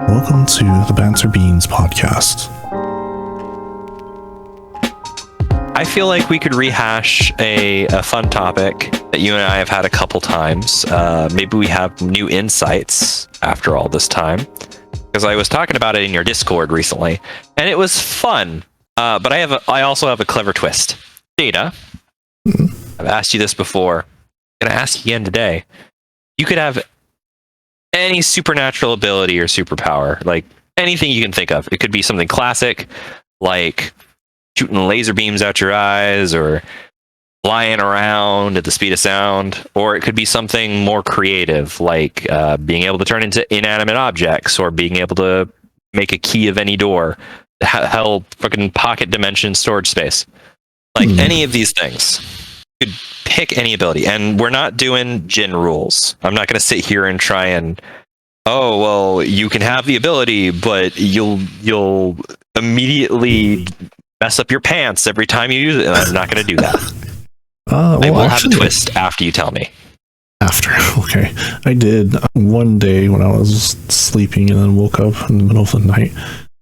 Welcome to the Banter Beans Podcast. I feel like we could rehash a fun topic that you and I have had a couple times. Maybe we have new insights after all this time. Because I was talking about it in your Discord recently, and it was fun. But I also have a clever twist. Data, I've asked you this before. I'm going to ask you again today. You could have any supernatural ability or superpower, like anything you can think of. It could be something classic, like shooting laser beams out your eyes or flying around at the speed of sound, or it could be something more creative, like being able to turn into inanimate objects or being able to make a key of any door. Hell, fucking pocket dimension storage space. Like any of these things. You could pick any ability, and we're not doing Jin rules. I'm not going to sit here and try and, oh, well, you can have the ability, but you'll immediately mess up your pants every time you use it. And I'm not going to do that. I will have a twist after you tell me. After, okay. I did one day when I was sleeping and then woke up in the middle of the night.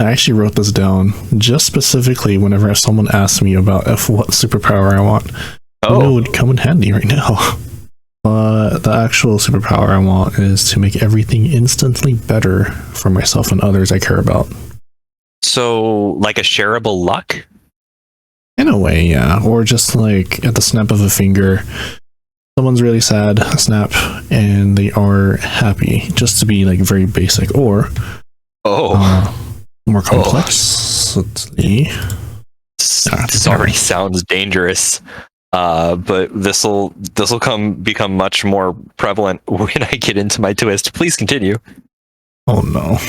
I actually wrote this down just specifically whenever someone asked me about what superpower I want. Oh. It would come in handy right now. The actual superpower I want is to make everything instantly better for myself and others I care about. So, like a shareable luck? In a way, yeah. Or just like at the snap of a finger, someone's really sad, snap, and they are happy. Just to be like very basic. Or more complexly. This already sounds dangerous. But this'll become much more prevalent when I get into my twist. Please continue. Oh no.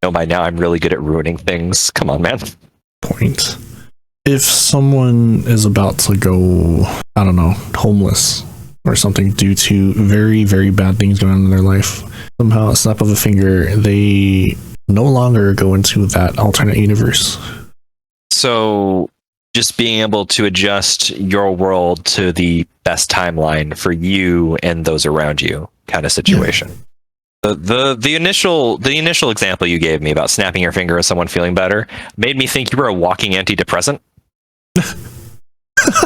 No, by now I'm really good at ruining things. Come on, man. Point. If someone is about to go, I don't know, homeless or something due to very, very bad things going on in their life, somehow a snap of a finger, they no longer go into that alternate universe. So just being able to adjust your world to the best timeline for you and those around you kind of situation. Yeah. The initial example you gave me about snapping your finger at someone feeling better made me think you were a walking antidepressant.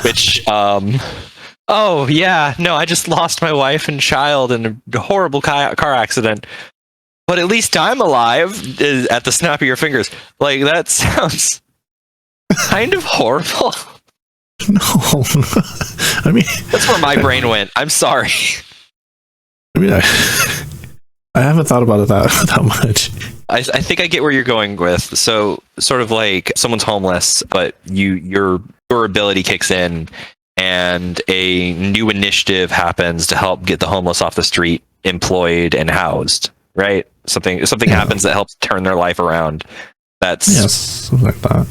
Which oh yeah, no, I just lost my wife and child in a horrible car accident. But at least I'm alive at the snap of your fingers. Like, that sounds kind of horrible. No. I mean, that's where my brain went. I'm sorry. I mean, I haven't thought about it that much. I think I get where you're going with. So, sort of like someone's homeless, but your ability kicks in, and a new initiative happens to help get the homeless off the street, employed and housed. Right? Something happens that helps turn their life around. That's something like that.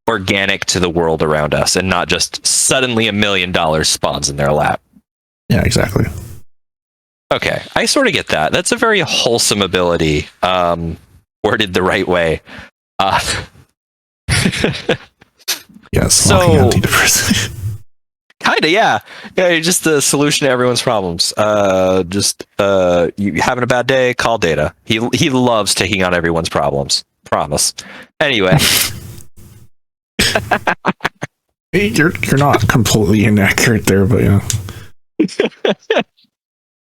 Organic to the world around us, and not just suddenly $1 million spawns in their lap. Yeah, exactly. Okay, I sort of get that. That's a very wholesome ability, worded the right way. Yes, so antidepressant. Kinda, yeah. Just the solution to everyone's problems. You having a bad day? Call Data. He loves taking on everyone's problems. Promise. Anyway. You're not completely inaccurate there, but yeah.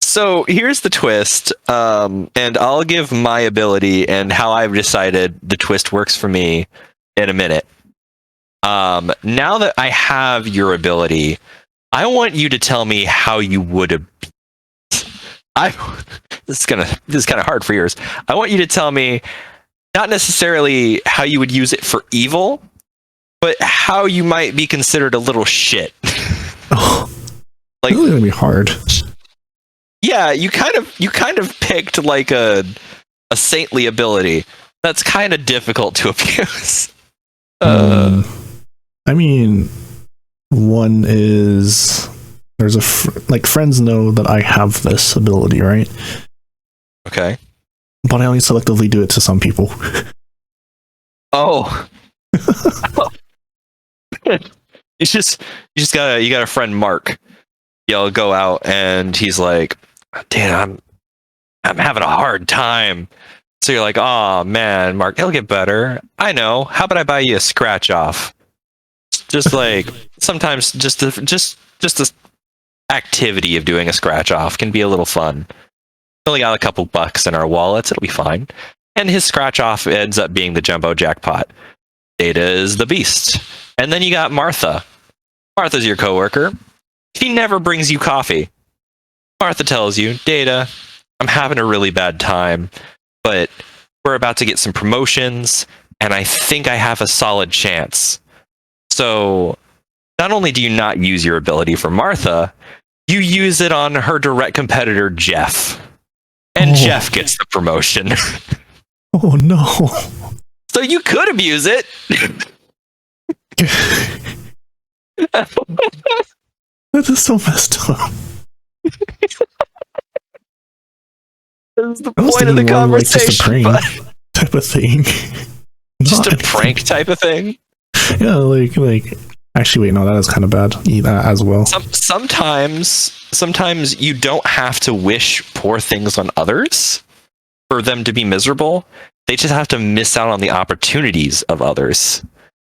So here's the twist, and I'll give my ability and how I've decided the twist works for me in a minute. Now that I have your ability, I want you to tell me how you would have. This is kind of hard for yours. I want you to tell me not necessarily how you would use it for evil, but how you might be considered a little shit. Oh, like, really gonna be hard. Yeah, you kind of picked like a saintly ability. That's kind of difficult to abuse. I mean, one is there's like friends know that I have this ability, right? Okay. But I only selectively do it to some people. Oh. you got a friend Mark. You'll go out and he's like, "Dan, I'm having a hard time So you're like, oh man, Mark, it'll get better. I know. How about I buy you a scratch off? Just like sometimes just the activity of doing a scratch off can be a little fun. We only got a couple bucks in our wallets, it'll be fine. And his scratch off ends up being the jumbo jackpot. Data is the beast. And then you got Martha. Martha's your coworker. She never brings you coffee. Martha tells you, Data, I'm having a really bad time, but we're about to get some promotions, and I think I have a solid chance. So not only do you not use your ability for Martha, you use it on her direct competitor, Jeff. And Jeff gets the promotion. Oh no. So you could abuse it. That is so messed up. That's the point of the conversation. Like just a prank type of thing. Just a prank type of thing? Yeah, like actually wait, no, that is kind of bad as well. Sometimes you don't have to wish poor things on others for them to be miserable. They just have to miss out on the opportunities of others.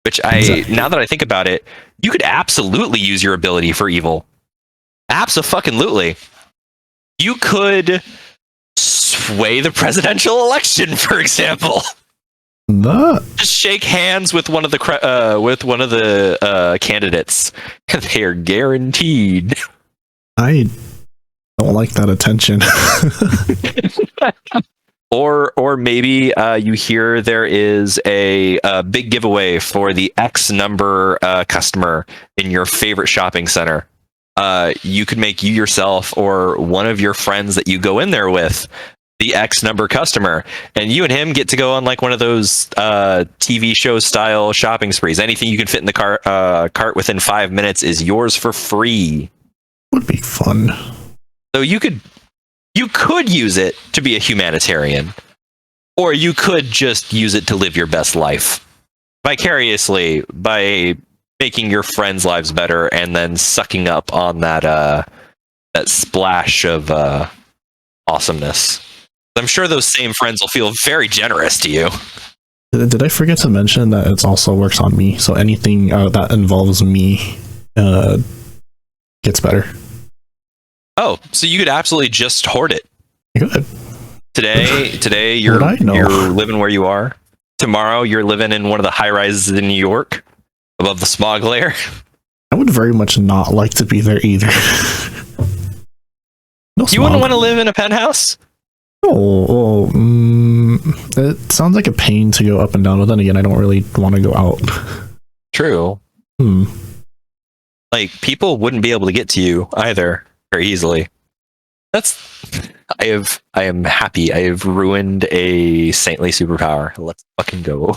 Which now that I think about it, you could absolutely use your ability for evil. Abso-fucking-lutely. You could sway the presidential election, for example. Just shake hands with one of the candidates, and they are guaranteed. I don't like that attention. Or maybe you hear there is a big giveaway for the X number customer in your favorite shopping center. You could make you yourself or one of your friends that you go in there with the X number customer, and you and him get to go on like one of those TV show style shopping sprees. Anything you can fit in the cart within 5 minutes is yours for free. Would be fun. So you could use it to be a humanitarian, or you could just use it to live your best life vicariously by making your friends' lives better and then sucking up on that splash of awesomeness. I'm sure those same friends will feel very generous to you. Did I forget to mention that it also works on me? So anything that involves me gets better. Oh, so you could absolutely just hoard it. Good. Today you're living where you are. Tomorrow you're living in one of the high rises in New York above the smog layer. I would very much not like to be there either. No smog. You wouldn't want to live in a penthouse? It sounds like a pain to go up and down, but then again, I don't really want to go out. True. Like, people wouldn't be able to get to you either very easily. I am happy. I have ruined a saintly superpower. Let's fucking go.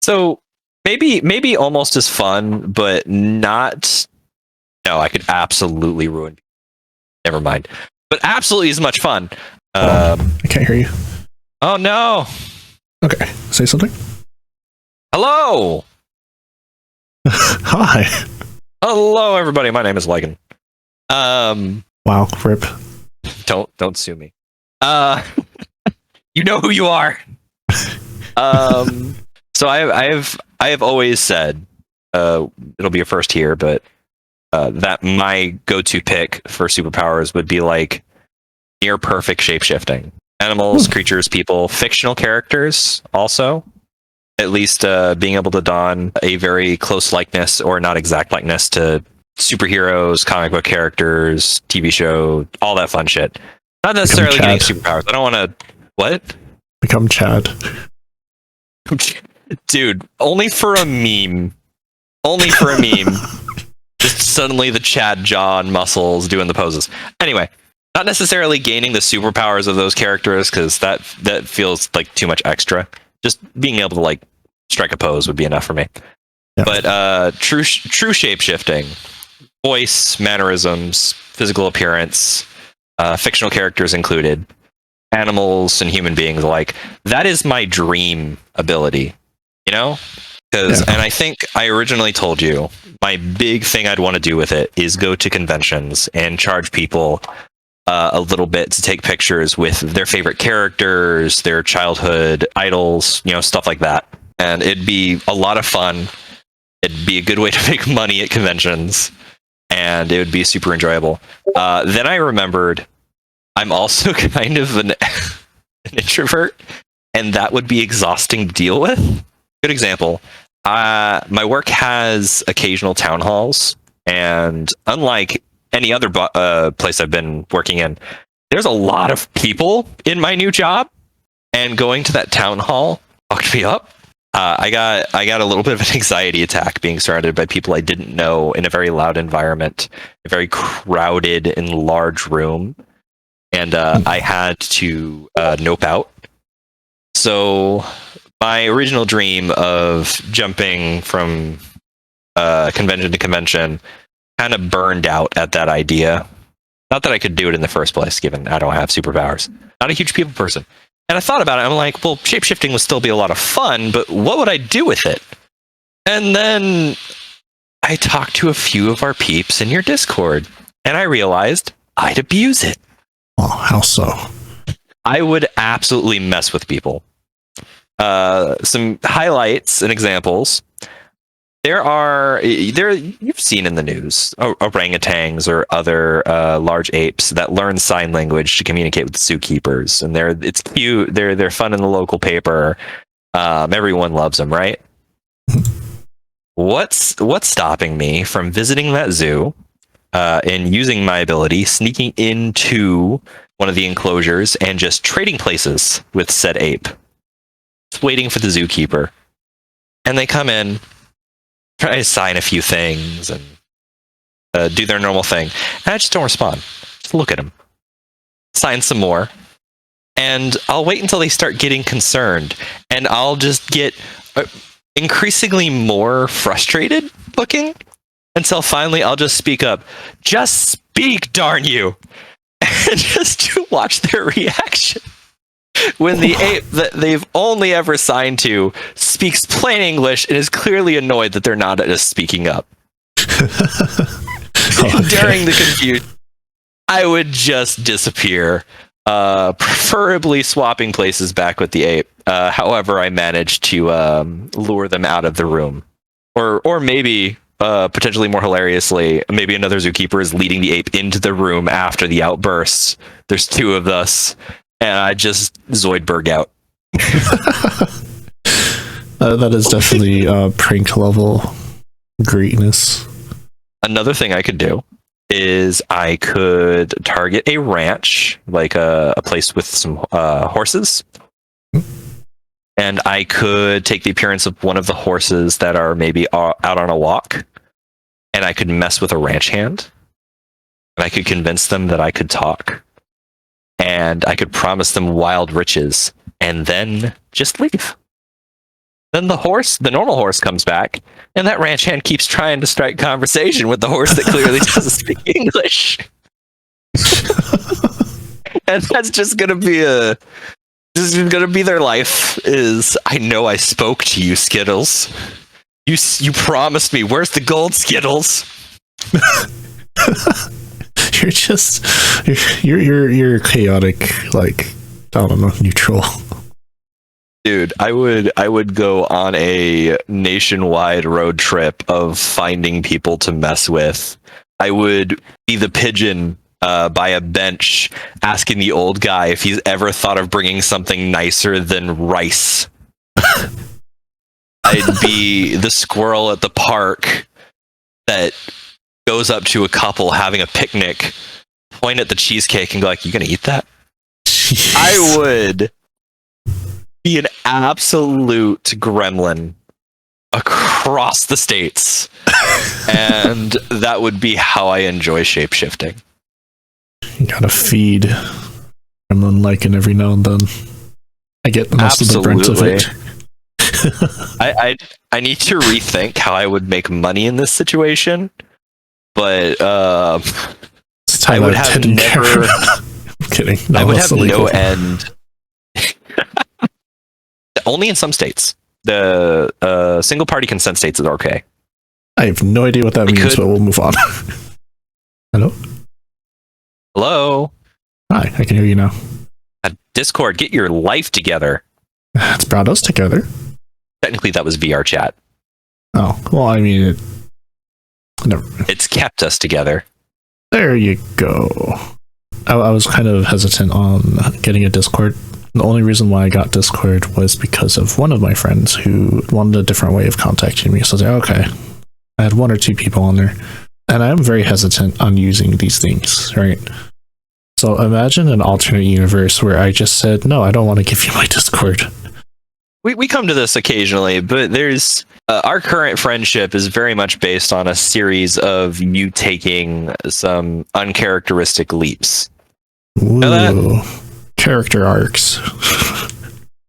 So maybe almost as fun, but not. No, I could absolutely ruin. Never mind. But absolutely as much fun. I can't hear you. Oh no. Okay, say something. Hello. Hi. Hello, everybody. My name is Lycan. Wow, rip. Don't sue me. You know who you are. So I have always said, it'll be a first here, but that my go-to pick for superpowers would be like near perfect shapeshifting. Animals, creatures, people, fictional characters also. At least being able to don a very close likeness or not exact likeness to superheroes, comic book characters, TV show, all that fun shit. Not necessarily getting superpowers. I don't want to... What? Become Chad. Dude, only for a meme. Only for a meme. Just suddenly the Chad jaw and muscles doing the poses. Anyway, not necessarily gaining the superpowers of those characters, because that feels like too much extra. Just being able to like strike a pose would be enough for me. Yeah. But true shape-shifting, voice, mannerisms, physical appearance, fictional characters included, animals and human beings alike. That is my dream ability, you know? And I think I originally told you my big thing I'd want to do with it is go to conventions and charge people a little bit to take pictures with their favorite characters, their childhood idols, stuff like that. And it'd be a lot of fun. It'd be a good way to make money at conventions, and it would be super enjoyable. Then I remembered I'm also kind of an introvert, and that would be exhausting to deal with. Good example. My work has occasional town halls, and unlike any other place I've been working in, there's a lot of people in my new job, and going to that town hall fucked me up. I got a little bit of an anxiety attack being surrounded by people I didn't know in a very loud environment, a very crowded and large room, and I had to nope out. So my original dream of jumping from convention to convention kind of burned out at that idea. Not that I could do it in the first place, given I don't have superpowers. Not a huge people person. And I thought about it. I'm like, well, shapeshifting would still be a lot of fun, but what would I do with it? And then I talked to a few of our peeps in your Discord, and I realized I'd abuse it. Oh, how so? I would absolutely mess with people. Some highlights and examples. You've seen in the news orangutans or other large apes that learn sign language to communicate with the zookeepers, and it's cute. They're fun in the local paper. Everyone loves them, right? What's stopping me from visiting that zoo and using my ability, sneaking into one of the enclosures and just trading places with said ape, just waiting for the zookeeper, and they come in, try to sign a few things and do their normal thing, and I just don't respond. Just look at them, sign some more, and I'll wait until they start getting concerned, and I'll just get increasingly more frustrated looking until finally I'll just speak up. Just speak, darn you! And just to watch their reaction when the ape that they've only ever signed to speaks plain English and is clearly annoyed that they're not just speaking up. Okay. During the confusion, I would just disappear, preferably swapping places back with the ape. However, I managed to lure them out of the room. Or maybe, potentially more hilariously, maybe another zookeeper is leading the ape into the room after the outbursts. There's two of us. And I just Zoidberg out. That is definitely prank level greatness. Another thing I could do is I could target a ranch, like a place with some horses. And I could take the appearance of one of the horses that are maybe out on a walk. And I could mess with a ranch hand. And I could convince them that I could talk. And I could promise them wild riches, and then just leave. Then the normal horse comes back, and that ranch hand keeps trying to strike conversation with the horse that clearly doesn't speak English. And that's just gonna be their life. Is I know I spoke to you, Skittles. You promised me. Where's the gold, Skittles? You're chaotic, like, I don't know, neutral. Dude, I would go on a nationwide road trip of finding people to mess with. I would be the pigeon by a bench asking the old guy if he's ever thought of bringing something nicer than rice. I'd be the squirrel at the park that goes up to a couple having a picnic, point at the cheesecake and go like, "You gonna eat that?" Jeez. I would be an absolute gremlin across the states. And that would be how I enjoy shapeshifting. You gotta feed gremlin Lycan every now and then. I get most of the brunt of it. I need to rethink how I would make money in this situation. But I would have never. I'm kidding. No, I would have no end. Only in some states. The single party consent states are okay. I have no idea what that means, but we'll move on. Hello? Hello? Hi, I can hear you now. Discord, get your life together. It's brought us together. Technically, that was VR chat. Oh, well, I mean, It's kept us together. there you go. I was kind of hesitant on getting a Discord. The only reason why I got Discord was because of one of my friends who wanted a different way of contacting me. So I was like, okay. I had 1 or 2 people on there. And I am very hesitant on using these things, right? So imagine an alternate universe where I just said, no, I don't want to give you my Discord. We come to this occasionally, but there's our current friendship is very much based on a series of you taking some uncharacteristic leaps. Ooh, character arcs.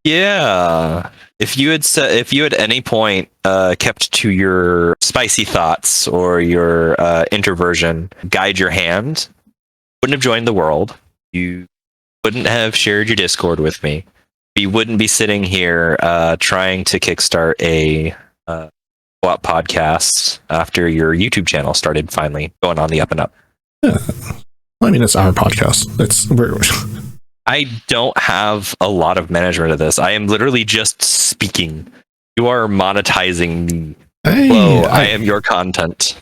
Yeah. If you at any point kept to your spicy thoughts or your introversion guide your hand, wouldn't have joined the world. You wouldn't have shared your Discord with me. You wouldn't be sitting here trying to kickstart a co-op podcast after your YouTube channel started finally going on the up and up. Yeah. Well, I mean, it's our podcast. I don't have a lot of management of this. I am literally just speaking. You are monetizing me. Hey, Hello, I am your content.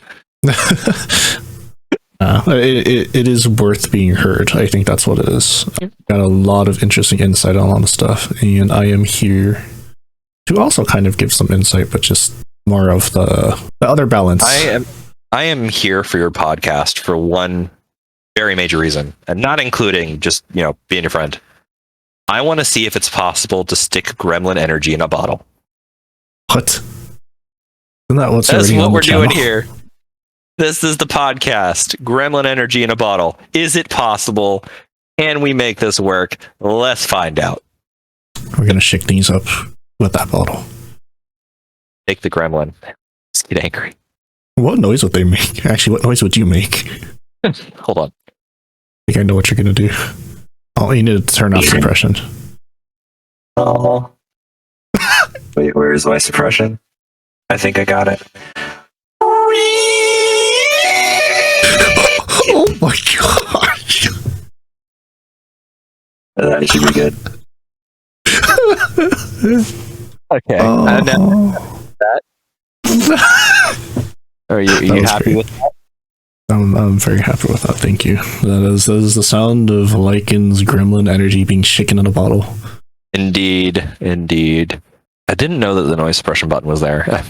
It is worth being heard. I think that's what it is. Got a lot of interesting insight on a lot of stuff, and I am here to also kind of give some insight, but just more of the other balance. I am here for your podcast for one very major reason, and not including just, being your friend. I want to see if it's possible to stick gremlin energy in a bottle. What? Isn't that what's That's already what on we're the channel? doing here. This is the podcast. Gremlin energy in a bottle. Is it possible? Can we make this work? Let's find out. We're gonna shake things up with that bottle. Take the gremlin. Let's get angry. What noise would they make? Actually, what noise would you make? Hold on. I think I know what you're gonna do. Oh, you need to turn off suppression. Oh. Wait, where is my suppression? I think I got it. Oh my gosh. That should be good. Okay. That. Are you happy great. with that? I'm very happy with that. Thank you. That is the sound of Lycan's gremlin energy being shaken in a bottle. Indeed. I didn't know that the noise suppression button was there.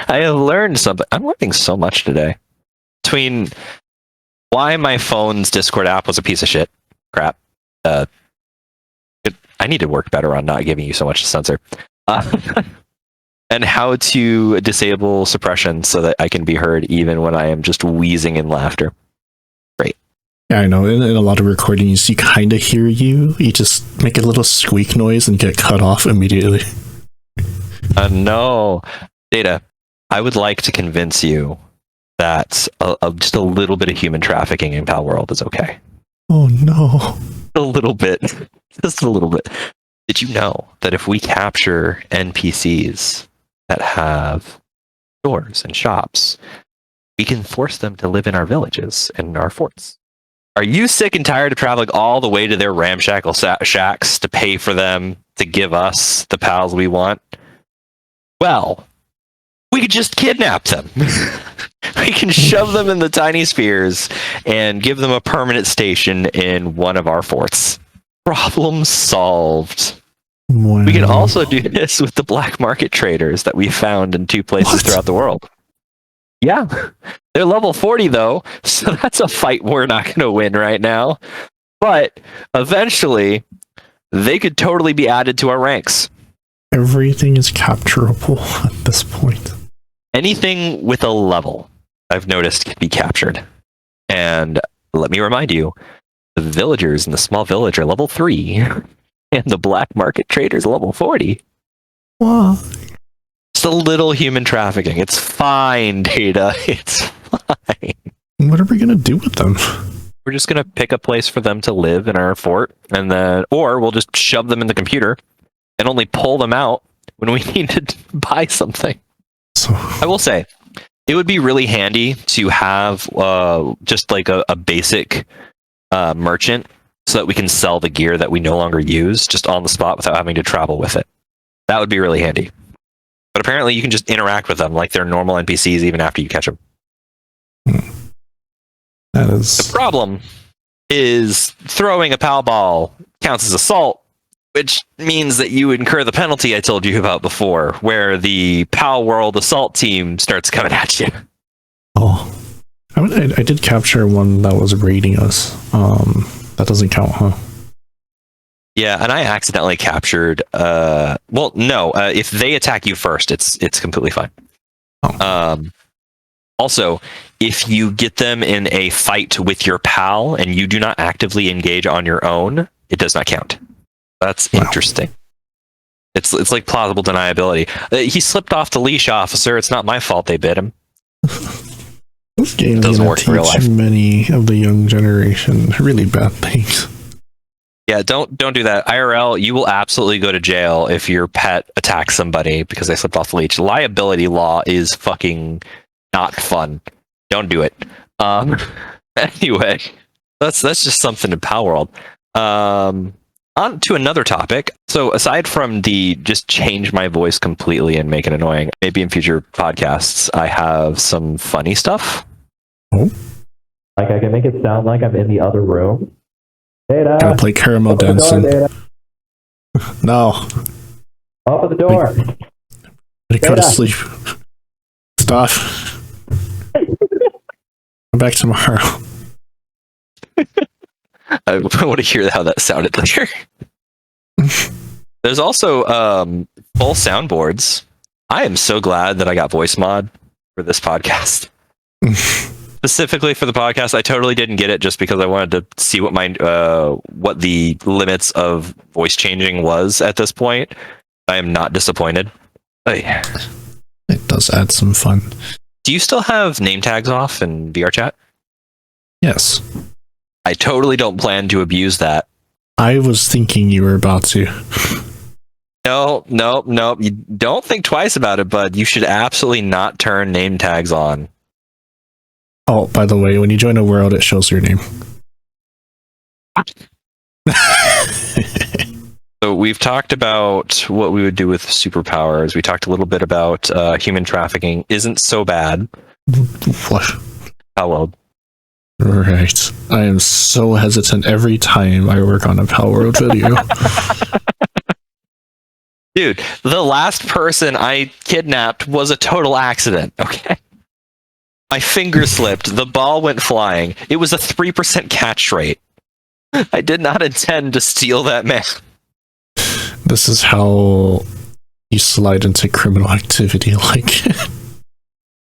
I have learned something. I'm learning so much today. Between why my phone's Discord app was a piece of shit. Crap. I need to work better on not giving you so much to censor. And how to disable suppression so that I can be heard even when I am just wheezing in laughter. Great. Yeah, I know. In a lot of recordings, you kind of hear you. You just make a little squeak noise and get cut off immediately. No. Data, I would like to convince you that just a little bit of human trafficking in Palworld is okay. Oh no. A little bit. Just a little bit. Did you know that if we capture NPCs that have stores and shops, we can force them to live in our villages and our forts? Are you sick and tired of traveling all the way to their ramshackle shacks to pay for them to give us the pals we want? Well, we could just kidnap them. We can shove them in the tiny spheres and give them a permanent station in one of our forts. Problem solved. Wow. We can also do this with the black market traders that we found in 2 places throughout the world. Yeah. They're level 40 though, so that's a fight we're not going to win right now. But eventually, they could totally be added to our ranks. Everything is capturable at this point. Anything with a level, I've noticed, can be captured. And let me remind you, the villagers in the small village are level 3, and the black market traders level 40. Wow. It's a little human trafficking. It's fine, Data. It's fine. What are we gonna do with them? We're just gonna pick a place for them to live in our fort, and then, or we'll just shove them in the computer and only pull them out when we need to buy something. So I will say, it would be really handy to have just like a basic merchant so that we can sell the gear that we no longer use just on the spot without having to travel with it. That would be really handy. But apparently you can just interact with them like they're normal NPCs even after you catch them. That is... The problem is throwing a PAL ball counts as assault, which means that you incur the penalty I told you about before, where the Palworld assault team starts coming at you. Oh. I did capture one that was raiding us. That doesn't count, huh? Yeah, and I accidentally captured... if they attack you first, it's completely fine. Oh. Also, if you get them in a fight with your pal and you do not actively engage on your own, it does not count. That's interesting. It's like plausible deniability. He slipped off the leash, officer. It's not my fault they bit him. This game doesn't work in real life. Many of the young generation really bad things. Yeah, don't do that. IRL, you will absolutely go to jail if your pet attacks somebody because they slipped off the leash. Liability law is fucking not fun. Don't do it. Anyway, that's just something in Palworld. On to another topic. So aside from the just change my voice completely and make it annoying, maybe in future podcasts I have some funny stuff. Like I can make it sound like I'm in the other room. Data. Gotta play caramel dancing. No. Open the door. I go to sleep. Stop. Come back tomorrow. I want to hear how that sounded later. There's also full soundboards. I am so glad that I got Voicemod for this podcast. Specifically for the podcast, I totally didn't get it just because I wanted to see what what the limits of voice changing was at this point. I am not disappointed. Hey. It does add some fun. Do you still have name tags off in VR chat? Yes. I totally don't plan to abuse that. I was thinking you were about to. No. You don't think twice about it, bud. You should absolutely not turn name tags on. Oh, by the way, when you join a world, it shows your name. So we've talked about what we would do with superpowers. We talked a little bit about human trafficking. Isn't so bad. What? Palworld. Right. I am so hesitant every time I work on a Palworld video. Dude, the last person I kidnapped was a total accident, okay? My finger slipped. The ball went flying. It was a 3% catch rate. I did not intend to steal that man. This is how you slide into criminal activity, like...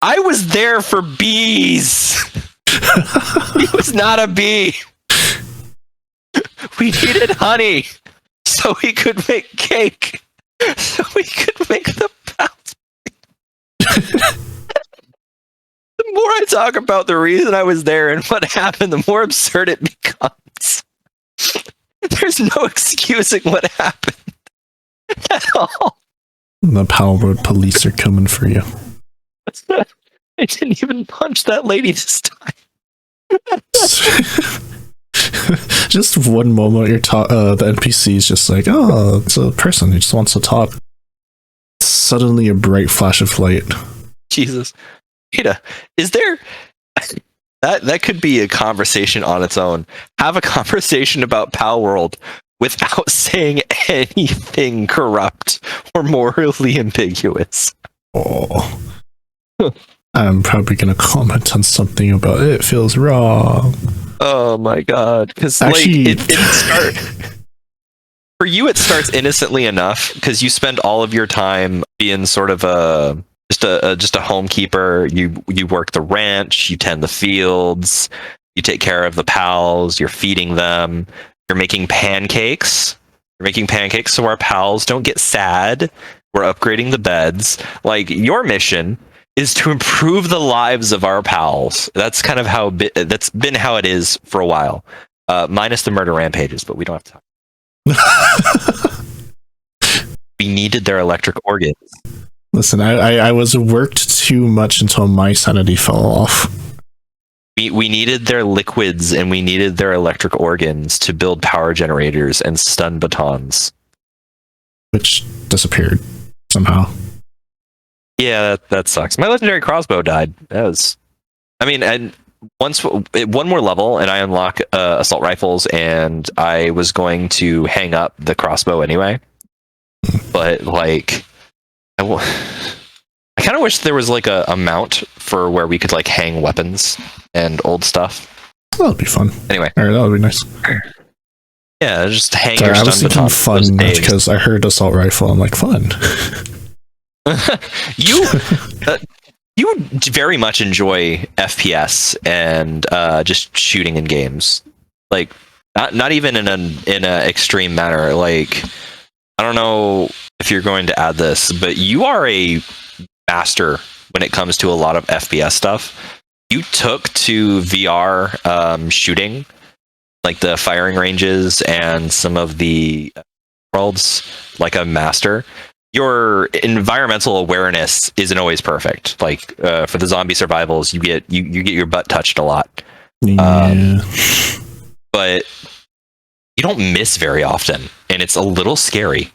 I was there for bees! He was not a bee! We needed honey so we could make cake. So we could make the pounds. The more I talk about the reason I was there and what happened, the more absurd it becomes. There's no excusing what happened at all. The Palworld police are coming for you. I didn't even punch that lady this time. Just one moment, the NPC is just like, oh, it's a person who just wants to talk. Suddenly, a bright flash of light. Jesus, Peter, is there? That could be a conversation on its own. Have a conversation about Palworld without saying anything corrupt or morally ambiguous. Oh. I'm probably going to comment on something about it feels wrong. Oh my god. Because like, for you, it starts innocently enough because you spend all of your time being sort of just a homekeeper. You work the ranch, you tend the fields, you take care of the pals, you're feeding them, you're making pancakes. You're making pancakes so our pals don't get sad. We're upgrading the beds. Like, your mission is to improve the lives of our pals. That's kind of how that's been how it is for a while, minus the murder rampages. But we don't have to talk. We needed their electric organs. Listen, I was worked too much until my sanity fell off. We needed their liquids and we needed their electric organs to build power generators and stun batons. Which disappeared somehow. Yeah, that sucks. My legendary crossbow died. And once one more level and I unlock assault rifles, and I was going to hang up the crossbow anyway. But like, I kind of wish there was like a mount for where we could like hang weapons and old stuff. That would be fun. Anyway, that would be nice. Yeah, just hang Sorry, your I was stun thinking baton. fun because I heard assault rifle. I'm like, fun. You very much enjoy FPS and just shooting in games, like not even in an extreme manner. Like, I don't know if you're going to add this, but you are a master when it comes to a lot of FPS stuff. You took to VR shooting, like the firing ranges and some of the worlds, like a master. Your environmental awareness isn't always perfect. Like for the zombie survivals, you get your butt touched a lot, but you don't miss very often, and it's a little scary.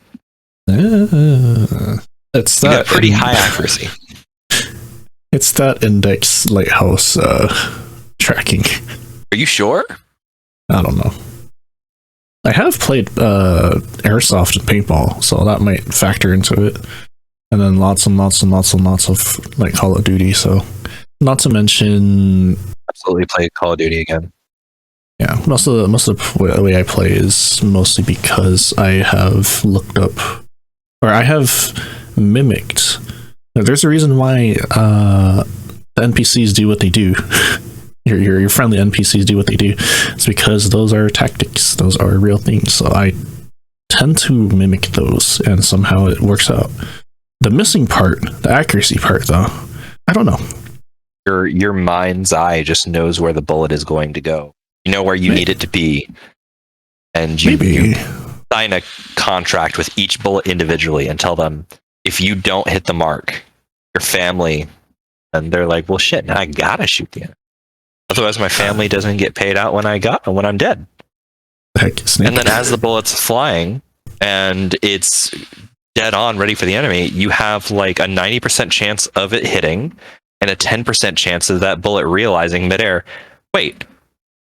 It's that pretty high accuracy. It's that index lighthouse tracking. Are you sure? I don't know. I have played airsoft and paintball, so that might factor into it. And then lots and lots of like Call of Duty. So, not to mention, absolutely play Call of Duty again. Yeah, most of the way I play is mostly because I have looked up, or I have mimicked. There's a reason why the NPCs do what they do. Your friendly NPCs do what they do. It's because those are tactics. Those are real things. So I tend to mimic those, and somehow it works out. The missing part, the accuracy part, though, I don't know. Your mind's eye just knows where the bullet is going to go. You know where you need it to be, and you sign a contract with each bullet individually and tell them, if you don't hit the mark, your family, and they're like, well, shit, now I gotta shoot you. Otherwise, my family doesn't get paid out when I'm dead. Heck, Snake. And then as the bullet's flying and it's dead on, ready for the enemy, you have like a 90% chance of it hitting and a 10% chance of that bullet realizing midair, wait,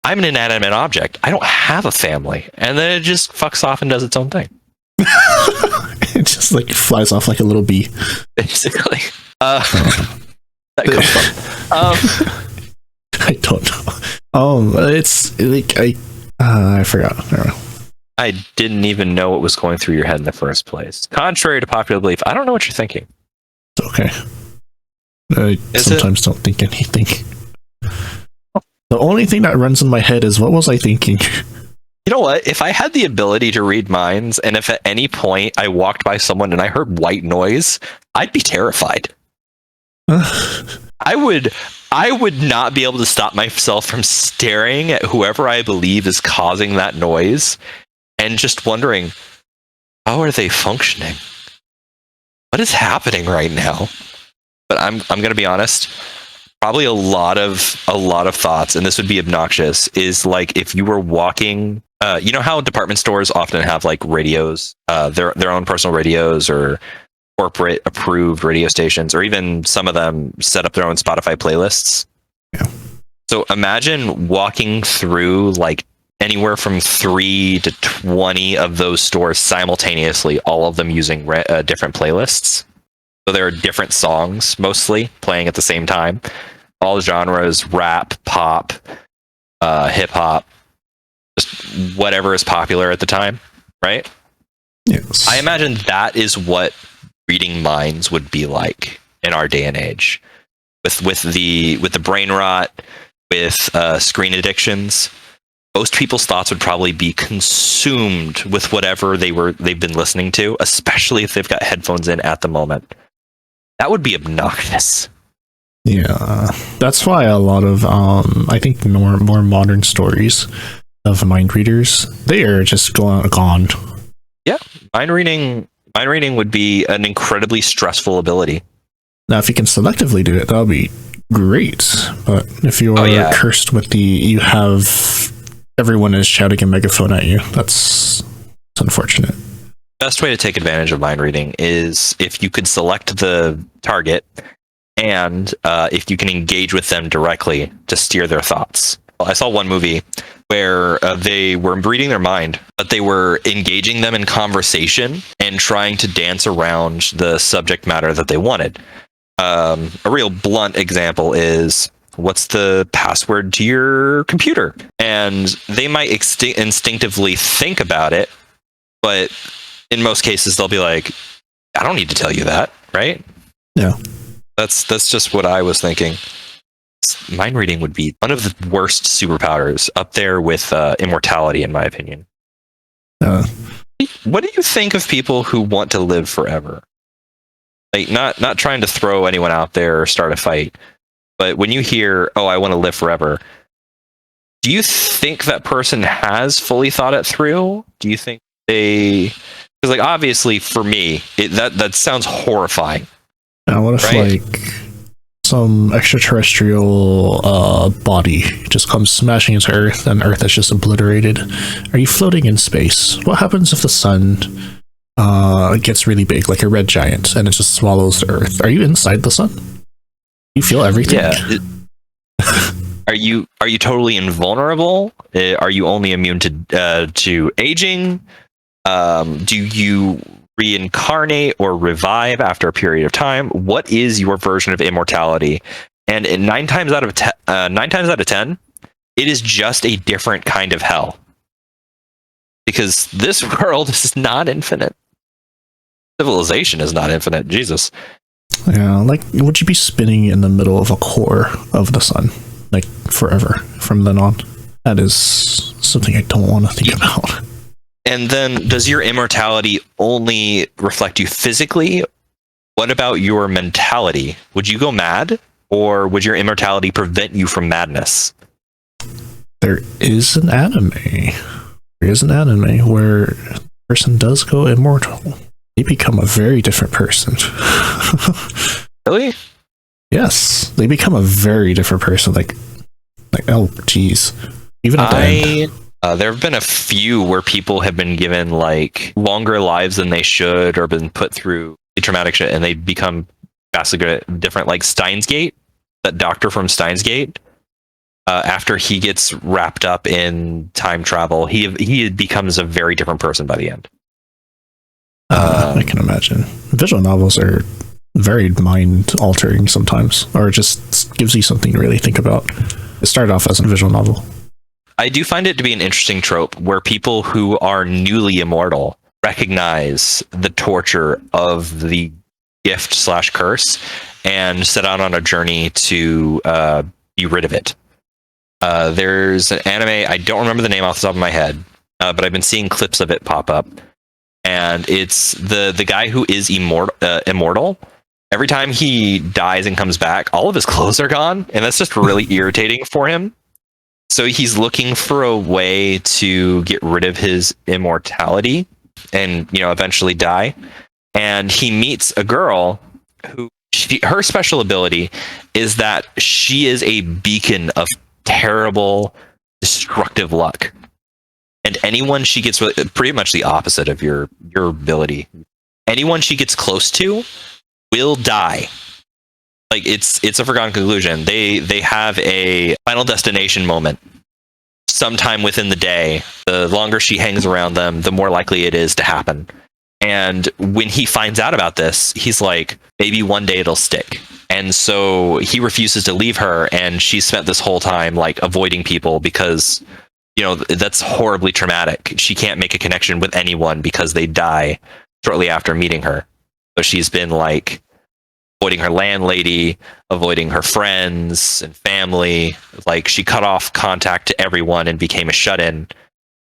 I'm an inanimate object. I don't have a family. And then it just fucks off and does its own thing. It just like flies off like a little bee. Basically. That comes from. I don't know. It's like I forgot. I don't know. I didn't even know what was going through your head in the first place. Contrary to popular belief, I don't know what you're thinking. It's okay. I sometimes don't think anything. The only thing that runs in my head is, what was I thinking? You know what? If I had the ability to read minds, and if at any point I walked by someone and I heard white noise, I'd be terrified. I would not be able to stop myself from staring at whoever I believe is causing that noise and just wondering, how are they functioning? What is happening right now? But I'm going to be honest, probably a lot of thoughts, and this would be obnoxious, is like if you were walking, you know how department stores often have like radios, their own personal radios or corporate approved radio stations, or even some of them set up their own Spotify playlists. Yeah. So imagine walking through like anywhere from 3 to 20 of those stores simultaneously, all of them using different playlists. So there are different songs mostly playing at the same time. All genres, rap, pop, hip hop, just whatever is popular at the time, right? Yes. I imagine that is what reading minds would be like in our day and age, with the brain rot, with screen addictions. Most people's thoughts would probably be consumed with whatever they've been listening to, especially if they've got headphones in at the moment. That would be obnoxious. Yeah, that's why a lot of I think more modern stories of mind readers, they are just gone. Yeah, mind reading would be an incredibly stressful ability. Now, if you can selectively do it, that'll be great. But if you are cursed with you have everyone is shouting a megaphone at you. It's unfortunate. Best way to take advantage of mind reading is if you could select the target and if you can engage with them directly to steer their thoughts. I saw one movie where they were reading their mind, but they were engaging them in conversation and trying to dance around the subject matter that they wanted. A real blunt example is, what's the password to your computer? And they might instinctively think about it, but in most cases they'll be like, I don't need to tell you that, right? Yeah. That's just what I was thinking. Mind reading would be one of the worst superpowers, up there with immortality, in my opinion. What do you think of people who want to live forever? Like, not trying to throw anyone out there or start a fight, but when you hear, "Oh, I want to live forever," do you think that person has fully thought it through? Do you think because, like, obviously for me, that sounds horrifying. Now, what if like some extraterrestrial body just comes smashing into Earth and Earth is just obliterated? Are you floating in space? What happens if the sun gets really big, like a red giant, and it just swallows the Earth? Are you inside the sun? You feel everything? Yeah. Are you totally invulnerable? Are you only immune to aging? Do you reincarnate or revive after a period of time? What is your version of immortality? And in 9 times out of 10, it is just a different kind of hell. Because this world is not infinite. Civilization is not infinite. Jesus. Yeah, like, would you be spinning in the middle of a core of the sun, like, forever from then on? That is something I don't want to think about. And then, does your immortality only reflect you physically? What about your mentality? Would you go mad? Or would your immortality prevent you from madness? There is an anime. Where a person does go immortal. They become a very different person. Really? Yes. They become a very different person. Like oh, geez. Even at the end. There have been a few where people have been given like longer lives than they should, or been put through traumatic shit, and they become vastly different. Like Steins Gate, that doctor from Steins Gate, after he gets wrapped up in time travel, he becomes a very different person by the end. I can imagine. Visual novels are very mind altering sometimes, or it just gives you something to really think about. It started off as a visual novel. I do find it to be an interesting trope where people who are newly immortal recognize the torture of the gift/curse and set out on a journey to be rid of it. There's an anime, I don't remember the name off the top of my head, but I've been seeing clips of it pop up, and it's the guy who is immortal. Every time he dies and comes back, all of his clothes are gone, and that's just really irritating for him. So he's looking for a way to get rid of his immortality and, eventually die. And he meets a girl who, her special ability is that she is a beacon of terrible, destructive luck. And anyone she gets with, pretty much the opposite of your ability. Anyone she gets close to will die. Like, it's a foregone conclusion. They have a final destination moment sometime within the day. The longer she hangs around them, the more likely it is to happen. And when he finds out about this, he's like, maybe one day it'll stick. And so he refuses to leave her, and she spent this whole time like avoiding people because, that's horribly traumatic. She can't make a connection with anyone because they die shortly after meeting her. So she's been like avoiding her landlady, avoiding her friends and family. Like, she cut off contact to everyone and became a shut-in,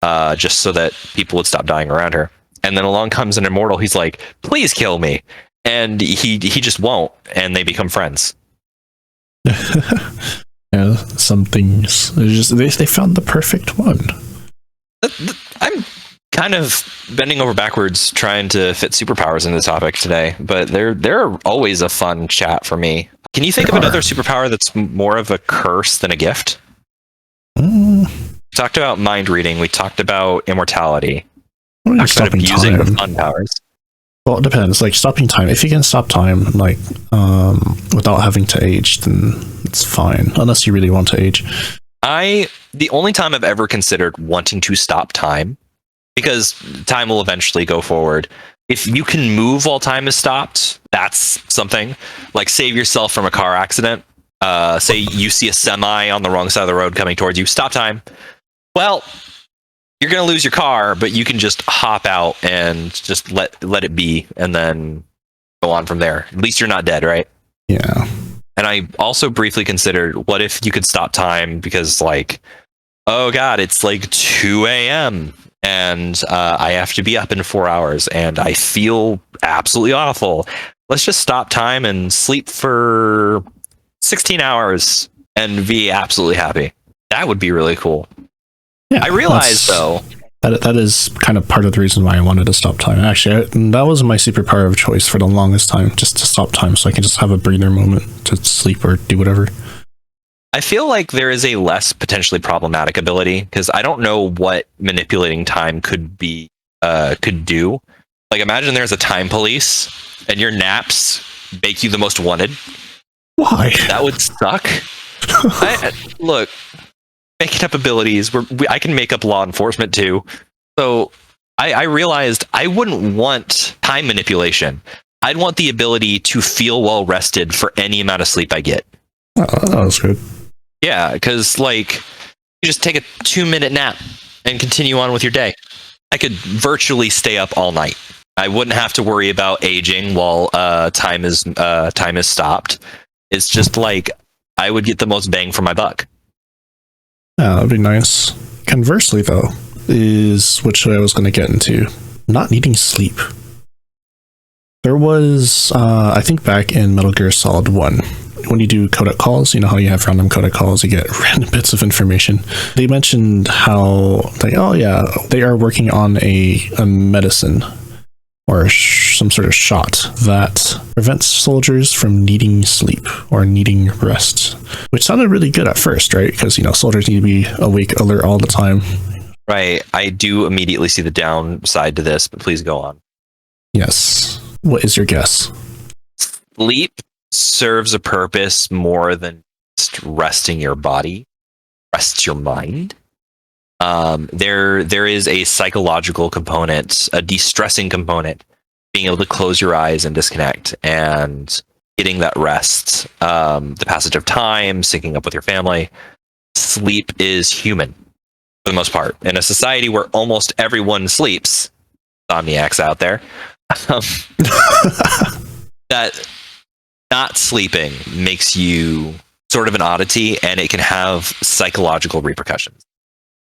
just so that people would stop dying around her. And then along comes an immortal. He's like, please kill me. And he just won't. And they become friends. Yeah, some things. They found the perfect one. I'm kind of bending over backwards trying to fit superpowers into the topic today, but they're always a fun chat for me. Can you think of another superpower that's more of a curse than a gift? We talked about mind reading. We talked about immortality. Well, talked about abusing the fun powers. Well, it depends. Like stopping time. If you can stop time, like without having to age, then it's fine. Unless you really want to age. The only time I've ever considered wanting to stop time, because time will eventually go forward. If you can move while time is stopped, that's something. Like save yourself from a car accident. Say you see a semi on the wrong side of the road coming towards you. Stop time. Well, you're going to lose your car, but you can just hop out and just let it be and then go on from there. At least you're not dead, right? Yeah. And I also briefly considered, what if you could stop time because, like, oh God, it's like 2 a.m. and I have to be up in 4 hours and I feel absolutely awful. Let's just stop time and sleep for 16 hours and be absolutely happy. That would be really cool. Yeah, I realize, though, that is kind of part of the reason why I wanted to stop time. Actually, that was my superpower of choice for the longest time, just to stop time so I can just have a breather moment to sleep or do whatever. I feel like there is a less potentially problematic ability, because I don't know what manipulating time could do. Like, imagine there's a time police and your naps make you the most wanted. Why? That would suck. Look, making up abilities, I can make up law enforcement too. So I realized I wouldn't want time manipulation. I'd want the ability to feel well rested for any amount of sleep I get. Oh, that was good. Yeah, because like you just take a 2-minute nap and continue on with your day. I could virtually stay up all night. I wouldn't have to worry about aging while time is stopped. It's just like I would get the most bang for my buck. Yeah, that'd be nice. Conversely, though, is which I was going to get into, not needing sleep. There was, I think back in Metal Gear Solid 1, when you do codec calls, you know how you have random codec calls, you get random bits of information. They mentioned how, like, oh yeah, they are working on a medicine or some sort of shot that prevents soldiers from needing sleep or needing rest, which sounded really good at first, right? Because, you know, soldiers need to be awake, alert all the time. Right. I do immediately see the downside to this, but please go on. Yes. What is your guess? Sleep serves a purpose more than just resting your body, rests your mind. There is a psychological component, a de-stressing component, being able to close your eyes and disconnect and getting that rest, the passage of time, syncing up with your family. Sleep is human for the most part. In a society where almost everyone sleeps, insomniacs out there, that not sleeping makes you sort of an oddity, and it can have psychological repercussions.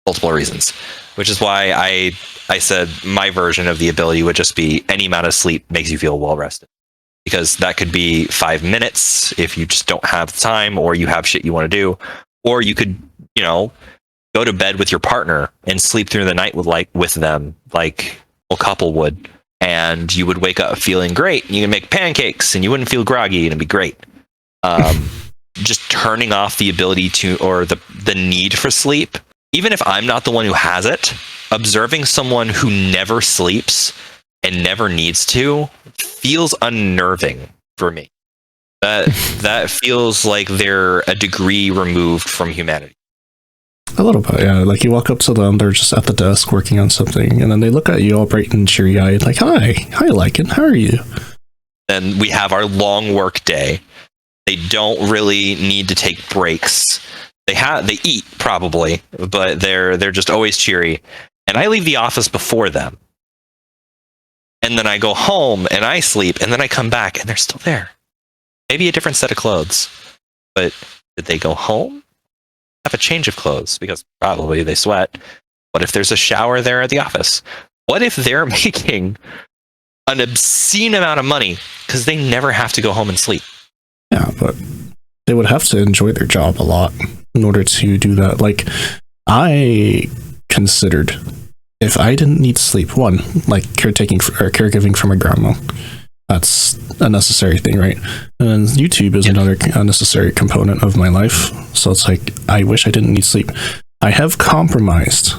Multiple reasons, which is why I said my version of the ability would just be any amount of sleep makes you feel well rested, because that could be 5 minutes if you just don't have the time or you have shit you want to do, or you could, you know, go to bed with your partner and sleep through the night with them like a couple would, and you would wake up feeling great. You can make pancakes and you wouldn't feel groggy, and it'd be great. Just turning off the ability to, or the need for sleep. Even if I'm not the one who has it, observing someone who never sleeps and never needs to feels unnerving for me. That feels like they're a degree removed from humanity. A little bit, yeah. Like you walk up to them, they're just at the desk working on something, and then they look at you all bright and cheery-eyed, like, hi Lycan, how are you? Then we have our long work day. They don't really need to take breaks. They eat probably, but they're just always cheery. And I leave the office before them. And then I go home and I sleep, and then I come back and they're still there. Maybe a different set of clothes. But did they go home? Have a change of clothes, because probably they sweat. What if there's a shower there at the office? What if they're making an obscene amount of money because they never have to go home and sleep? Yeah, but they would have to enjoy their job a lot in order to do that. Like, I considered if I didn't need sleep, one, like caregiving for my grandma, That's a necessary thing, right? And then YouTube is another unnecessary component of my life. So it's like, I wish I didn't need sleep. I have compromised,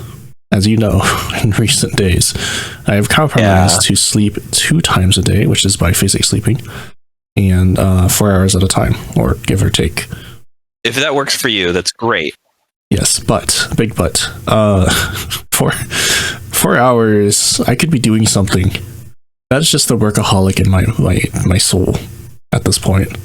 as you know, in recent days. I have compromised to sleep 2 times a day, which is biphasic sleeping, and 4 hours at a time, or give or take. If that works for you, that's great. Yes, but, big but, 4 hours, I could be doing something. That's just the workaholic in my soul at this point.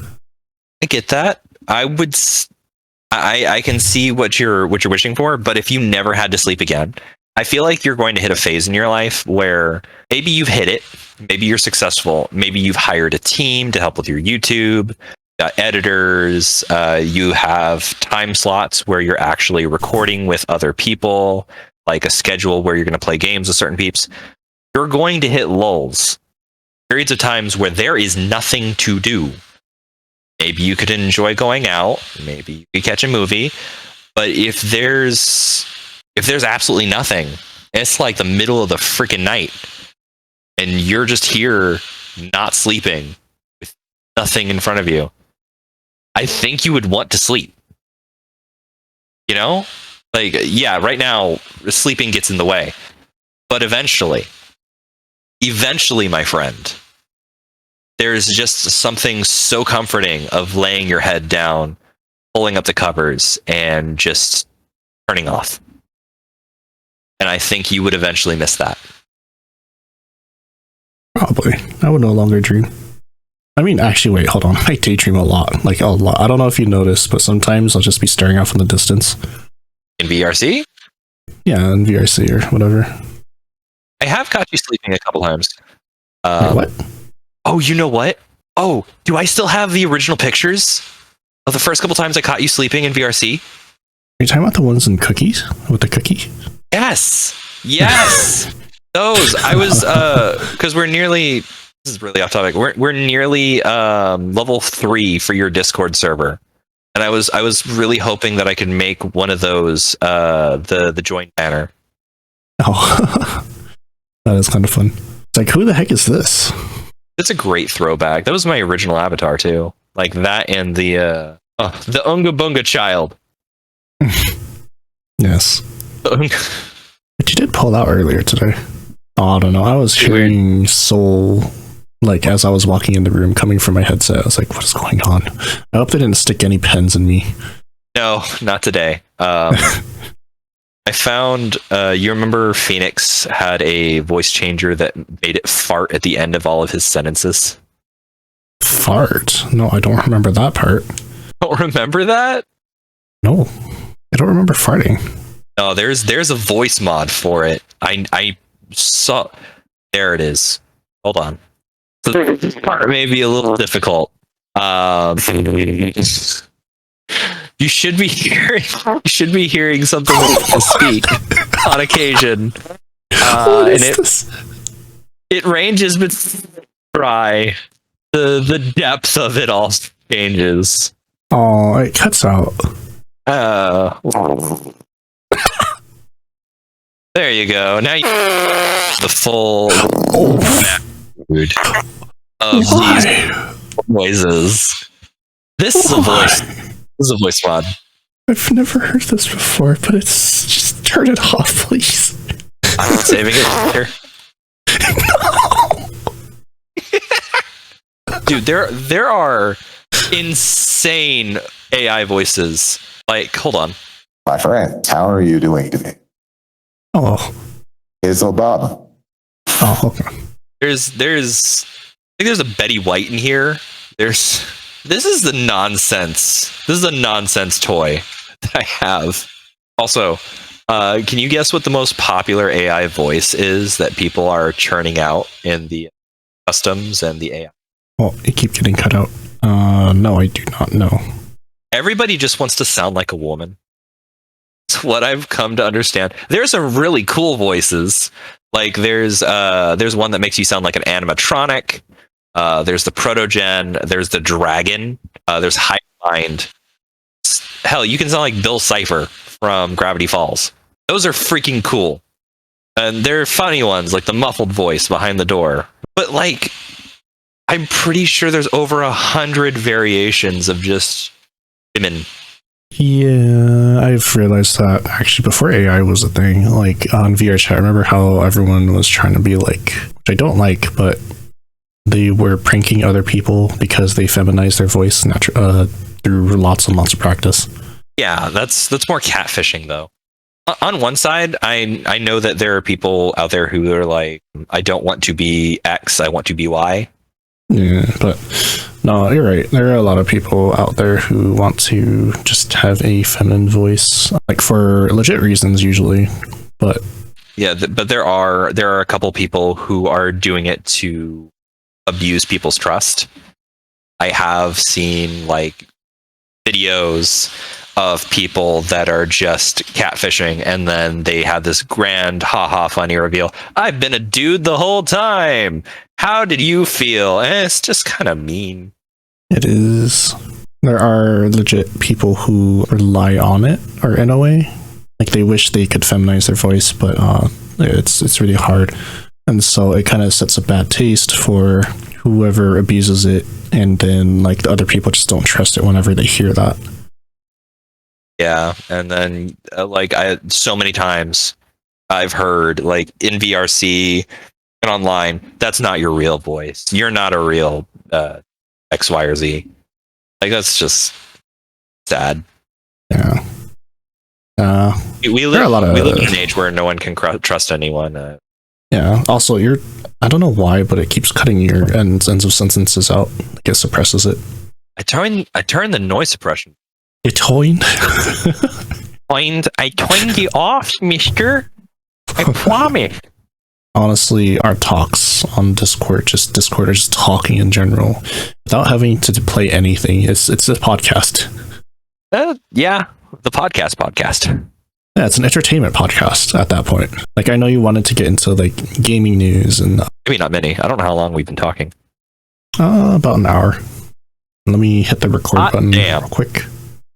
I get that. I can see what you're wishing for, but if you never had to sleep again, I feel like you're going to hit a phase in your life where maybe you've hit it, maybe you're successful, maybe you've hired a team to help with your YouTube, editors, you have time slots where you're actually recording with other people, like a schedule where you're going to play games with certain peeps. You're going to hit lulls, periods of times where there is nothing to do. Maybe you could enjoy going out, maybe you could catch a movie, but if there's absolutely nothing, it's like the middle of the freaking night, and you're just here not sleeping with nothing in front of you, I think you would want to sleep. You know? Like, yeah, right now, sleeping gets in the way. But eventually, my friend, there's just something so comforting of laying your head down, pulling up the covers, and just turning off. And I think you would eventually miss that. Probably. I would no longer dream. I mean, actually, wait, hold on. I daydream a lot. Like, a lot. I don't know if you noticed, but sometimes I'll just be staring off in the distance. In VRC? Yeah, in VRC or whatever. I have caught you sleeping a couple times. Wait, what? Oh, you know what? Oh, do I still have the original pictures of the first couple times I caught you sleeping in VRC? Are you talking about the ones in cookies? With the cookie? Yes! Those! I was, because we're nearly, this is really off topic, we're nearly level 3 for your Discord server. And I was really hoping that I could make one of those, the joint banner. Oh, that is kind of fun. It's like, who the heck is this? It's a great throwback. That was my original avatar too. Like that and the Unga Bunga child. Yes. But you did pull out earlier today. Oh, I don't know. I was hearing soul, like, as I was walking in the room coming from my headset. I was like, what is going on? I hope they didn't stick any pens in me. No, not today. I found, you remember Phoenix had a voice changer that made it fart at the end of all of his sentences? Fart? No, I don't remember that part. Don't remember that? No, I don't remember farting. No, there's a voice mod for it. I saw, there it is. Hold on. So this part may be a little difficult. You should be hearing something like this speak on occasion. What is this? It ranges but dry. The depth of it all changes. Oh, it cuts out. There you go. Now you the full mood of these noises. This is a voice. This is a voice mod. I've never heard this before, but it's just turn it off, please. I'm saving it here. No. Dude, there are insane AI voices. Like, hold on. My friend, how are you doing today? Oh. It's Obama. Oh, okay. I think there's a Betty White in here. This is the nonsense. This is a nonsense toy that I have. Also, can you guess what the most popular AI voice is that people are churning out in the customs and the AI? Oh, you keep getting cut out. No, I do not know. Everybody just wants to sound like a woman. It's what I've come to understand. There's some really cool voices. Like there's one that makes you sound like an animatronic. There's the Protogen. There's the Dragon. There's Hive Mind. Hell, you can sound like Bill Cipher from Gravity Falls. Those are freaking cool. And they're funny ones, like the muffled voice behind the door. But like, I'm pretty sure there's over 100 variations of just women. Yeah, I've realized that actually before AI was a thing, like on VRChat, I remember how everyone was trying to be like, which I don't like, but they were pranking other people because they feminized their voice through lots and lots of practice. Yeah, that's more catfishing though. On one side, I know that there are people out there who are like, I don't want to be X, I want to be Y. Yeah, but no, you're right. There are a lot of people out there who want to just have a feminine voice, like for legit reasons usually. But yeah, but there are a couple people who are doing it to abuse people's trust. I have seen like videos of people that are just catfishing, and then they have this grand haha funny reveal. I've been a dude the whole time. How did you feel? And it's just kind of mean. it is. There are legit people who rely on it, or in a way, like they wish they could feminize their voice, but it's really hard, and so it kind of sets a bad taste for whoever abuses it, and then like the other people just don't trust it whenever they hear that. Yeah, and then so many times I've heard like in VRC and online, that's not your real voice. You're not a real X, Y, or Z. Like that's just sad. Yeah. We live in an age where no one can trust anyone. Yeah. Also, I don't know why, but it keeps cutting your ends of sentences out. Like it suppresses it. I turned the noise suppression. You toying? I turned you off, mister. I promise. Honestly, our talks on Discord are just talking in general without having to play anything. It's a podcast. Yeah, the podcast. Yeah, it's an entertainment podcast at that point. Like I know you wanted to get into like gaming news and maybe not many. I don't know how long we've been talking. About an hour. Let me hit the record button real quick.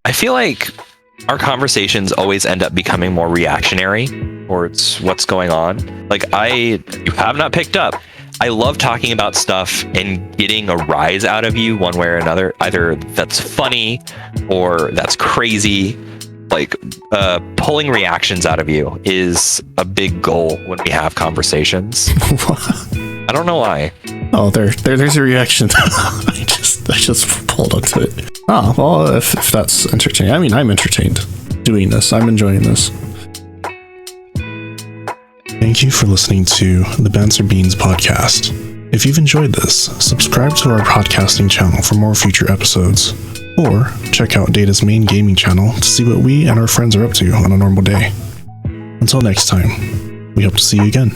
I feel like our conversations always end up becoming more reactionary towards what's going on. Like you have not picked up. I love talking about stuff and getting a rise out of you one way or another. Either that's funny or that's crazy. Like pulling reactions out of you is a big goal when we have conversations. I don't know why. Oh, there's a reaction. I just pulled onto it. Oh, well, if that's entertaining. I mean, I'm entertained doing this. I'm enjoying this. Thank you for listening to the Banter Beans Podcast. If you've enjoyed this, subscribe to our podcasting channel for more future episodes, or check out Data's main gaming channel to see what we and our friends are up to on a normal day. Until next time, we hope to see you again.